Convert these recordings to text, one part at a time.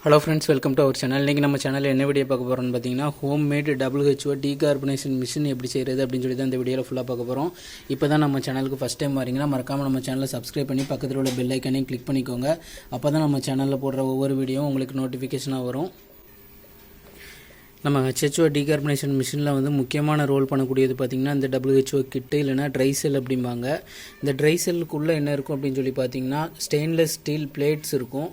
Hello friends, welcome to our channel. இன்னைக்கு நம்ம சேனல்ல என்ன வீடியோ பார்க்க போறோம்னு பாத்தீங்கன்னா home made WHO decarbonisation machine எப்படி செய்யறது அப்படினு சொல்லி தான் இந்த வீடியோல ஃபுல்லா பார்க்க போறோம். இப்போதான் நம்ம சேனலுக்கு ஃபர்ஸ்ட் டைம் வரீங்கன்னா மறக்காம நம்ம சேனலை சப்ஸ்கிரைப் பண்ணி பக்கத்துல உள்ள பெல் ஐகானையும் கிளிக் பண்ணிக்கோங்க. அப்பதான் நம்ம சேனல்ல போடுற ஒவ்வொரு வீடியோவும் உங்களுக்கு நோட்டிஃபிகேஷனா வரும். நம்ம ஹோ டீகார்பனைசேஷன் மிஷினில் வந்து முக்கியமான ரோல் பண்ணக்கூடியது பார்த்திங்கன்னா இந்த WHO கிட்டு இல்லைனா ட்ரைசெல் அப்படிம்பாங்க. இந்த ட்ரைசெல்லுக்குள்ளே என்ன இருக்கும் அப்படின்னு சொல்லி பார்த்தீங்கன்னா ஸ்டெயின்லெஸ் ஸ்டீல் பிளேட்ஸ் இருக்கும்.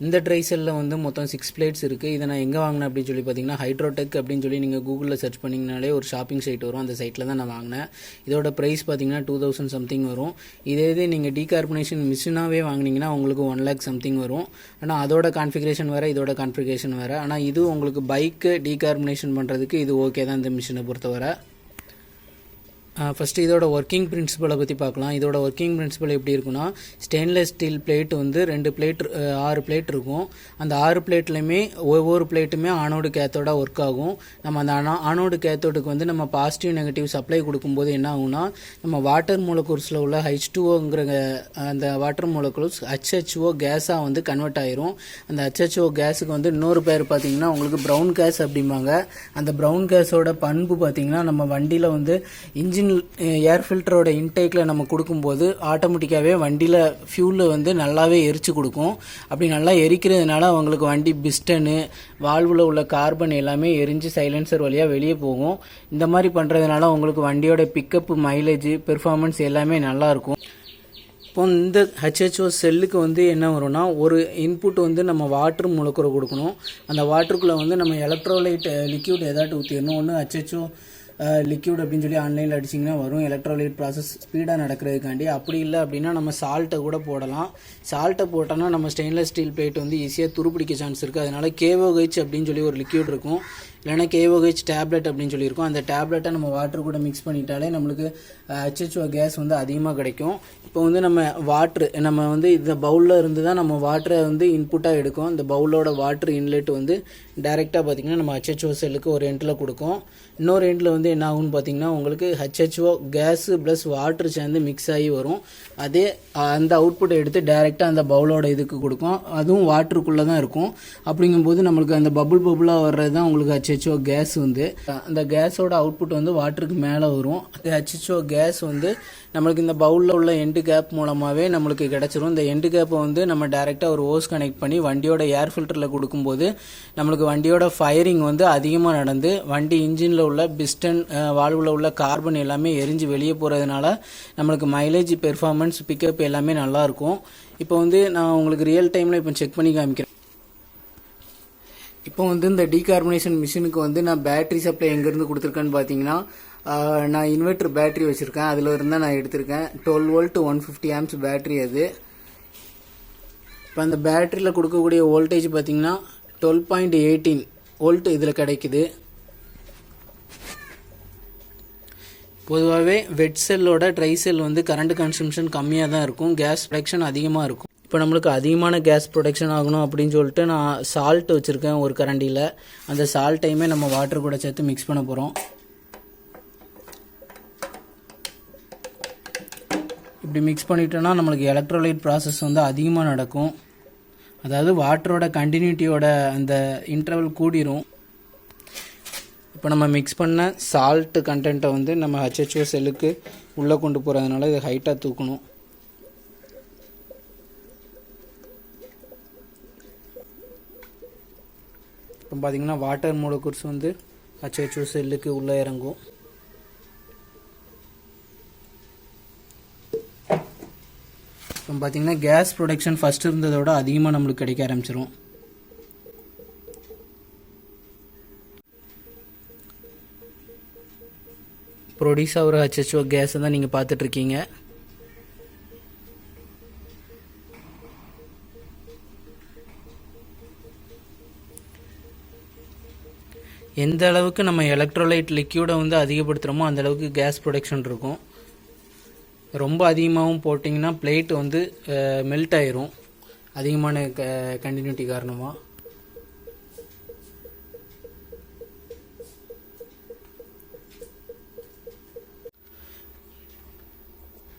இந்த ட்ரைசெல்லில் வந்து மொத்தம் 6 பிளேட்ஸ் இருக்குது. இதை நான் எங்கே வாங்கினேன் அப்படின்னு சொல்லி பார்த்தீங்கன்னா ஹைட்ரோடெக் அப்படின்னு சொல்லி நீங்கள் கூகுளில் சர்ச் பண்ணிங்கனாலே ஒரு ஷாப்பிங் சைட் வரும். அந்த சைட்டில் தான் நான் வாங்கினேன். இதோட ப்ரைஸ் பார்த்தீங்கன்னா 2000 சம்திங் வரும். இதே நீங்கள் டீகார்பனைசேஷன் மிஷினாகவே வாங்கினீங்கன்னா உங்களுக்கு 1 lakh சம்திங் வரும். ஆனால் அதோட கான்ஃபிகரேஷன் வேறு, இதோட கான்ஃபிகரேஷன் வேறு. ஆனால் இது உங்களுக்கு பைக்கு டீகார்பனைசேஷன் பண்ணுறதுக்கு இது ஓகே தான் இந்த மிஷினை பொறுத்தவரை. ஃபஸ்ட்டு இதோட ஒர்க்கிங் பிரின்சிபலை பற்றி பார்க்கலாம். இதோட ஒர்க்கிங் பிரின்சிபல் எப்படி இருக்குன்னா, ஸ்டெயின்லெஸ் ஸ்டீல் பிளேட் வந்து 6 பிளேட் இருக்கும். அந்த 6 பிளேட்லையுமே ஒவ்வொரு பிளேட்டுமே ஆனோடு கேத்தோட ஒர்க் ஆகும். நம்ம அந்த ஆனோடு கேத்தோடுக்கு வந்து நம்ம பாசிட்டிவ் நெகட்டிவ் சப்ளை கொடுக்கும்போது என்ன ஆகும்னா, நம்ம வாட்டர் மூலக்கூர்ஸில் உள்ள H2Oங்கிற அந்த வாட்டர் மூலக்கூர்ஸ் HHO கேஸாக வந்து கன்வெர்ட் ஆயிரும். அந்த HHO கேஸுக்கு வந்து இன்னொரு பேர் பார்த்தீங்கன்னா உங்களுக்கு ப்ரௌன் கேஸ் அப்படிம்பாங்க. அந்த ப்ரௌன் கேஸோட பண்பு பார்த்தீங்கன்னா நம்ம வண்டியில் வந்து இன்ஜின் ஏர் ஃபில்டரோட இன்டேக்கில் நம்ம கொடுக்கும்போது ஆட்டோமேட்டிக்காகவே வண்டியில் ஃபியூல் வந்து நல்லாவே எரிச்சு கொடுக்கும். அப்படி நல்லா எரிக்கிறதுனால அவங்களுக்கு வண்டி பிஸ்டனு வால்வில் உள்ள கார்பன் எல்லாமே எரிஞ்சு சைலன்சர் வழியாக வெளியே போகும். இந்த மாதிரி பண்ணுறதுனால உங்களுக்கு வண்டியோட பிக்கப்பு, மைலேஜ், பெர்ஃபார்மன்ஸ் எல்லாமே நல்லாயிருக்கும். இப்போ இந்த HHO செல்லுக்கு வந்து என்ன வரும்னா, ஒரு இன்புட் வந்து நம்ம வாட்டர் மூலக்கூறு கொடுக்கணும். அந்த வாட்டருக்குள்ளே வந்து நம்ம எலக்ட்ரோலைட் லிக்யூட் ஏதாட்டு ஊற்றிடணும். ஒன்று HHO லிக்யூட் அப்படின்னு சொல்லி ஆன்லைனில் அடிச்சிங்கன்னா வரும். எலக்ட்ரோலைட் ப்ராசஸ் ஸ்பீடாக நடக்கிறதுக்காண்டி. அப்படி இல்லை அப்படின்னா நம்ம சால்ட்டை கூட போடலாம். சால்ட்டை போட்டோன்னா நம்ம ஸ்டெயின்லெஸ் ஸ்டீல் பிளேட் வந்து ஈஸியாக துருப்பிடிக்க சான்ஸ் இருக்குது. அதனால் KOH அப்படின்னு சொல்லி ஒரு லிக்யூட் இருக்கும், இல்லைனா KOH டேப்லெட் அப்படின்னு சொல்லியிருக்கோம். அந்த டேப்லெட்டை நம்ம வாட்டர் கூட மிக்ஸ் பண்ணிட்டாலே நம்மளுக்கு HHO கேஸ் வந்து அதிகமாக கிடைக்கும். இப்போ வந்து நம்ம வந்து இந்த பவுலில் இருந்து தான் நம்ம வாட்டரை வந்து இன்புட்டாக எடுக்கும். இந்த பவுலோட வாட்டர் இன்லெட் வந்து டைரெக்டாக பார்த்திங்கன்னா நம்ம HHO செல்லுக்கு ஒரு எண்டில் கொடுக்கும். இன்னொரு எண்டில் வந்து என்ன ஆகும்னு பார்த்திங்கன்னா உங்களுக்கு HHO கேஸு ப்ளஸ் வாட்டர் சேர்ந்து மிக்ஸ் ஆகி வரும். அதே அந்த அவுட்புட்டை எடுத்து டைரெக்டாக அந்த பவுலோட இதுக்கு கொடுக்கும். அதுவும் வாட்டருக்குள்ளே தான் இருக்கும். அப்படிங்கும்போது நம்மளுக்கு அந்த பபுளாக வர்றது தான் உங்களுக்கு HHO கேஸ் வந்து. அந்த கேஸோட அவுட்புட் வந்து வாட்டருக்கு மேலே வரும். அந்த HHO கேஸ் வந்து நம்மளுக்கு இந்த பவுலில் உள்ள எண்டு கேப் மூலமாகவே நம்மளுக்கு கிடச்சிரும். இந்த எண்டு கேப்பை வந்து நம்ம டைரெக்டாக ஒரு ஹோஸ் கனெக்ட் பண்ணி வண்டியோட ஏர் ஃபில்டரில் கொடுக்கும்போது நம்மளுக்கு வண்டியோட ஃபயரிங் வந்து அதிகமாக நடந்து வண்டி இன்ஜினில் உள்ள பிஸ்டன், வால்வில் உள்ள கார்பன் எல்லாமே எரிஞ்சு வெளியே போகிறதுனால நம்மளுக்கு மைலேஜ், பெர்ஃபார்மன்ஸ், பிக்கப் எல்லாமே நல்லாயிருக்கும். இப்போ வந்து நான் உங்களுக்கு ரியல் டைமில் இப்போ செக் பண்ணி காமிக்கிறேன். இப்போ வந்து இந்த டீகார்பனைசேஷன் மிஷினுக்கு வந்து நான் பேட்டரி சப்ளை எங்கேருந்து கொடுத்துருக்கேன்னு பார்த்தீங்கன்னா, நான் இன்வெர்டர் பேட்டரி வச்சுருக்கேன். அதில் இருந்தால் நான் எடுத்திருக்கேன். 12 volt 150 amps பேட்டரி அது. இப்போ அந்த பேட்டரியில் கொடுக்கக்கூடிய வோல்டேஜ் பார்த்தீங்கன்னா 12.18 volt இதில் கிடைக்குது. பொதுவாகவே வெட் செல்லோட ட்ரை செல் வந்து கரண்ட் கன்சம்ஷன் கம்மியாக தான் இருக்கும், கேஸ் ப்ரொடக்ஷன் அதிகமாக இருக்கும். இப்போ நம்மளுக்கு அதிகமான கேஸ் ப்ரொடக்ஷன் ஆகணும் அப்படின்னு சொல்லிட்டு நான் சால்ட் வச்சுருக்கேன் ஒரு கரண்டியில். அந்த சால்ட்டையுமே நம்ம வாட்டர் கூட சேர்த்து மிக்ஸ் பண்ண போகிறோம். இப்படி மிக்ஸ் பண்ணிட்டோன்னா நம்மளுக்கு எலக்ட்ரோலைட் ப்ராசஸ் வந்து அதிகமாக நடக்கும். அதாவது வாட்டரோட கண்டினியூட்டியோட அந்த இன்டர்வல் கூடிரும். இப்போ நம்ம மிக்ஸ் பண்ண சால்ட் கண்டென்ட்டை வந்து நம்ம HHO செல்லுக்கு உள்ளே கொண்டு போகிறதுனால இதை ஹைட்டாக தூக்கணும். இப்போ பார்த்திங்கன்னா வாட்டர் மூலக்கூர்ஸ் வந்து HHO செல்லுக்கு உள்ளே இறங்கும். இப்போ பார்த்திங்கன்னா கேஸ் ப்ரொடக்ஷன் ஃபஸ்ட்டு இருந்ததோட அதிகமாக நம்மளுக்கு கிடைக்க ஆரம்பிச்சிரும். ப்ரொடியூஸ் ஆகிற HHO கேஸை தான் நீங்கள் பார்த்துட்ருக்கீங்க. எந்த அளவுக்கு நம்ம எலக்ட்ரோலைட் லிக்யூடை வந்து அதிகப்படுத்துகிறோமோ அந்த அளவுக்கு கேஸ் ப்ரொடக்ஷன் இருக்கும். ரொம்ப அதிகமாகவும் போட்டிங்கன்னா பிளேட் வந்து மெல்ட் ஆயிரும் அதிகமான கண்டினியூட்டி காரணமாக.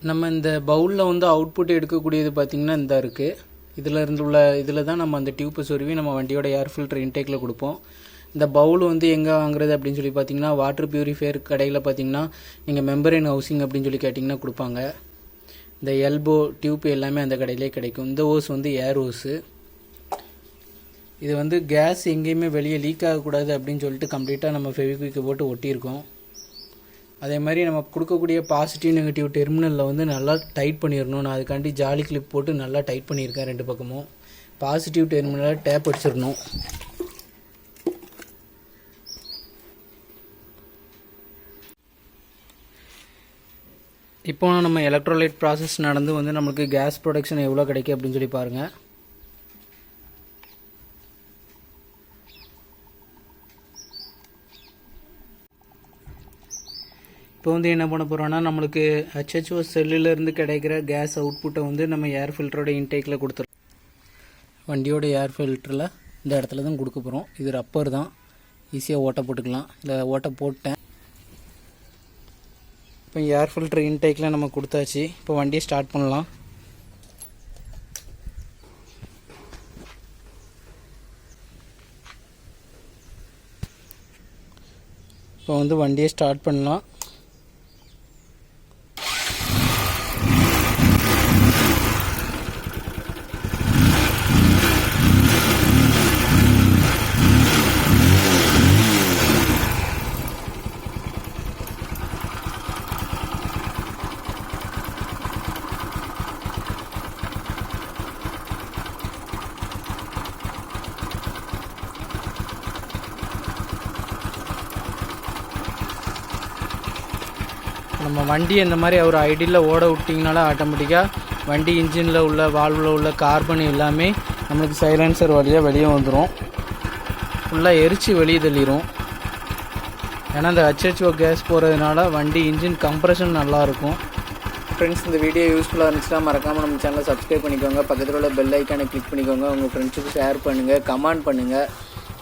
நம்ம இந்த பவுலில் வந்து அவுட்புட் எடுக்கக்கூடியது பார்த்திங்கன்னா இந்த இருக்குது. இதில் தான் நம்ம அந்த டியூப்பை சொருவி நம்ம வண்டியோட ஏர் ஃபில்டர் இன்டேக்கில் கொடுப்போம். இந்த பவுல் வந்து எங்கே வாங்குறது அப்படின்னு சொல்லி பார்த்தீங்கன்னா, வாட்டர் பியூரிஃபையர் கடையில் பார்த்தீங்கன்னா நீங்கள் மெம்பரேன் ஹவுசிங் அப்படின்னு சொல்லி கேட்டிங்கன்னா கொடுப்பாங்க. இந்த எல்போ டியூப் எல்லாமே அந்த கடையிலே கிடைக்கும். இந்த ஹோஸ் வந்து ஏர் ஹோஸு. இது வந்து கேஸ் எங்கேயுமே வெளியே லீக் ஆகக்கூடாது அப்படின்னு சொல்லிட்டு கம்ப்ளீட்டாக நம்ம ஃபெவிக்விக்கை போட்டு ஒட்டியிருக்கோம். அதே மாதிரி நம்ம கொடுக்கக்கூடிய பாசிட்டிவ் நெகட்டிவ் டெர்மினலில் வந்து நல்லா டைட் பண்ணிடணும். நான் அதுக்காண்டி ஜாலி கிளிப் போட்டு நல்லா டைட் பண்ணியிருக்கேன். 2 பக்கமும் பாசிட்டிவ் டெர்மினலில் டேப் அடிச்சிடணும். இப்போ நம்ம எலக்ட்ரோலைட் ப்ராசஸ் நடந்து வந்து நம்மளுக்கு கேஸ் ப்ரொடக்ஷன் எவ்வளோ கிடைக்கும் அப்படின்னு சொல்லி பாருங்கள். இப்போ வந்து என்ன பண்ண போகிறோன்னா, நம்மளுக்கு ஹச்ஹெச்ஓ செல்லிலேருந்து கிடைக்கிற கேஸ் அவுட்புட்டை வந்து நம்ம ஏர் ஃபில்டரோட இன்டேக்கில் கொடுத்துருவோம். வண்டியோட ஏர் ஃபில்டரில் இந்த இடத்துல தான் கொடுக்க போகிறோம். இது ரப்பர் தான், ஈஸியாக ஓட்டை போட்டுக்கலாம். இல்லை ஓட்டை போட்டேன். இப்போ ஏர் ஃபில்டர் இன்டேக்கில் நம்ம கொடுத்தாச்சு. இப்போ வண்டியை ஸ்டார்ட் பண்ணலாம். இப்போ வந்து வண்டியை ஸ்டார்ட் பண்ணலாம். நம்ம வண்டி இந்த மாதிரி ஒரு ஐடியில் ஓட விட்டிங்கனால ஆட்டோமேட்டிக்காக வண்டி இன்ஜினில் உள்ள வால்வில் உள்ள கார்பன் எல்லாமே நம்மளுக்கு சைலன்சர் வழியாக வெளியே வந்துடும். ஃபுல்லாக எரிச்சு வெளியே தள்ளிடும். ஏன்னா இந்த ஹச்ஹெச்ஓ கேஸ் போகிறதுனால வண்டி இன்ஜின் கம்ப்ரெஷன் நல்லாயிருக்கும். ஃப்ரெண்ட்ஸ், இந்த வீடியோ யூஸ்ஃபுல்லாக இருந்துச்சுன்னா மறக்காமல் நம்ம சேனலை சப்ஸ்கிரைப் பண்ணிக்கோங்க. பக்கத்தில் உள்ள பெல் ஐக்கானை கிளிக் பண்ணிக்கோங்க. உங்கள் ஃப்ரெண்ட்ஸுக்கு ஷேர் பண்ணுங்கள், கமெண்ட் பண்ணுங்கள்.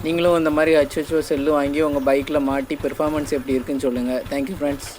நீங்களும் இந்த மாதிரி ஹச்ஹெச்ஓ செல்லு வாங்கி உங்கள் பைக்கில் மாட்டி பெர்ஃபார்மன்ஸ் எப்படி இருக்குன்னு சொல்லுங்கள். Thank you friends.